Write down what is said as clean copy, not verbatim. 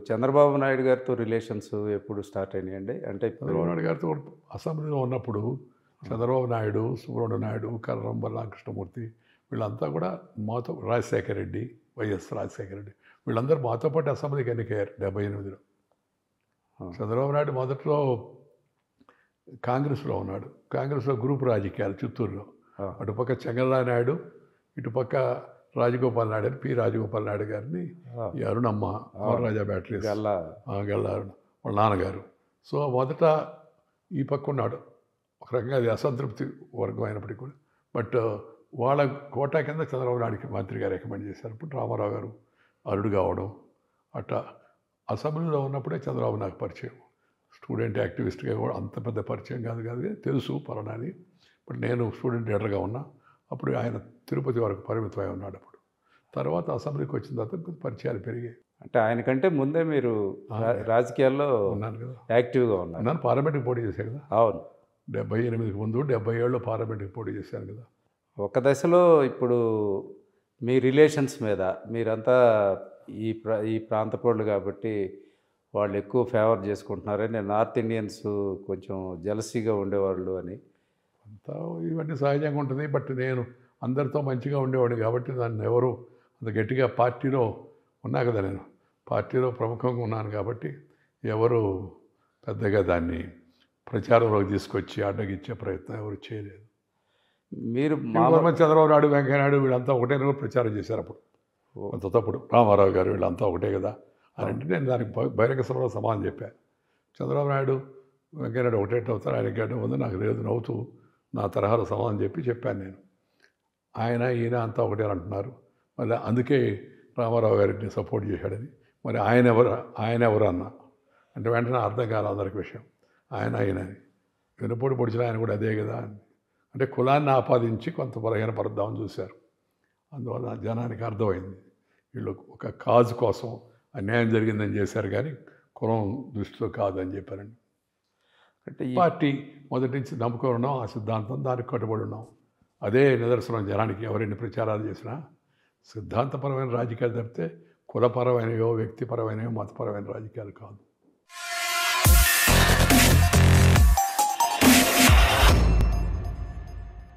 చంద్రబాబు నాయుడు గారితో రిలేషన్స్ ఎప్పుడు స్టార్ట్ అయినాయండి? అంటే ఇప్పుడు చంద్రబాబు నాయుడు గారితో అసెంబ్లీలో ఉన్నప్పుడు చంద్రబాబు నాయుడు, సుబ్రహ్మణ్య నాయుడు, కరణం బలరామకృష్ణమూర్తి వీళ్ళంతా కూడా మాతో, రాజశేఖర రెడ్డి, వైఎస్ రాజశేఖర రెడ్డి వీళ్ళందరూ మాతో పాటు అసెంబ్లీకి ఎన్నికయ్యారు 78లో. చంద్రబాబు నాయుడు మొదట్లో కాంగ్రెస్లో ఉన్నాడు. కాంగ్రెస్లో గ్రూప్ రాజకీయాలు చిత్తూరులో. అటుపక్క చెంగల్రాయ నాయుడు, ఇటుపక్క రాజగోపాల్ నాయుడు అని, పి రాజగోపాల్ నాయుడు గారిని ఈ అరుణమ్మ రాజా బ్యాటరీస్ గల్లా అరుణ వాళ్ళ నాన్నగారు. సో మొదట ఈ పక్క ఉన్నాడు. ఒక రకంగా అది అసంతృప్తి వర్గం అయినప్పటికీ కూడా. బట్ వాళ్ళ కోటా కింద చంద్రబాబు నాయుడికి మంత్రిగా రికమెండ్ చేశారు. ఇప్పుడు రామారావు గారు అరుడు కావడం అట్లా. అసెంబ్లీలో ఉన్నప్పుడే చంద్రబాబు నాకు పరిచయం. స్టూడెంట్ యాక్టివిస్ట్గా కూడా అంత పెద్ద పరిచయం కాదు తెలుసు పలానాని. బట్ నేను స్టూడెంట్ లీడర్గా ఉన్నా. అప్పుడు ఆయన తిరుపతి వరకు పరిమితమై ఉన్నాడు. అప్పుడు తర్వాత అసెంబ్లీకి వచ్చిన తర్వాత పరిచయాలు పెరిగాయి. అంటే ఆయనకంటే ముందే మీరు రాజకీయాల్లో ఉన్నాను కదా, యాక్టివ్గా ఉన్నారు. నన్ను పార్లమెంట్కి పోటీ చేశాను కదా. అవును. 78కి ముందు 77లో పార్లమెంట్కి పోటీ చేశాను కదా. ఒక దశలో ఇప్పుడు మీ రిలేషన్స్ మీద మీరంతా ఈ ప్రాంతపోళ్ళు కాబట్టి వాళ్ళు ఎక్కువ ఫేవర్ చేసుకుంటున్నారని, నార్త్ ఇండియన్స్ కొంచెం జలసీగా ఉండేవాళ్ళు అని. అంతా ఇవన్నీ సహజంగా ఉంటుంది. బట్ నేను అందరితో మంచిగా ఉండేవాడిని కాబట్టి నన్ను ఎవరు అంత గట్టిగా పార్టీలో ఉన్నా కదా, నేను పార్టీలో ప్రముఖంగా ఉన్నాను కాబట్టి ఎవరు పెద్దగా దాన్ని ప్రచారంలోకి తీసుకొచ్చి అడ్డగిచ్చే ప్రయత్నం ఎవరు చేయలేదు. మీరు చంద్రబాబు నాయుడు, వెంకయ్య నాయుడు వీళ్ళంతా ఒకటే ప్రచారం చేశారు అప్పుడు. అంత తప్పుడు రామారావు గారు వీళ్ళంతా ఒకటే కదా అని అంటే నేను దానికి బహిరంగ సభలో సమాధానం చెప్పాను. చంద్రబాబు నాయుడు, వెంకయ్య నాయుడు ఒకటే అవుతారు, ఆయన గడ్డ ఉంది నాకు లేదు నవ్వుతూ నా తరహాలో సమాధానం చెప్పాను నేను. ఆయన ఈయన అంతా ఒకటే అంటున్నారు. మళ్ళీ అందుకే రామారావు గారిని సపోర్ట్ చేశాడని. మరి ఆయన ఎవరు అన్నా అంటే వెంటనే అర్థం కాదు అందరికి విషయం. ఆయన అని వెనుపోటు పొడిచిన ఆయన కూడా అదే కదా అని. అంటే కులాన్ని ఆపాదించి కొంత బలహీనపరుద్దామని చూశారు. అందువల్ల జనానికి అర్థమైంది వీళ్ళు ఒక కాజు కోసం అన్యాయం జరిగిందని చేశారు కానీ కులం దృష్టిలో కాదని చెప్పారండి. అంటే ఈ పార్టీ మొదటి నుంచి నమ్ముకొని ఉన్నాం, ఆ సిద్ధాంతం దానికి కట్టుబడి ఉన్నాం. అదే నిదర్శనం జనానికి. ఎవరెన్ని ప్రచారాలు చేసినా సిద్ధాంతపరమైన రాజకీయాలు తప్పితే కులపరమైనవో వ్యక్తిపరమైనవో మతపరమైన రాజకీయాలు కాదు.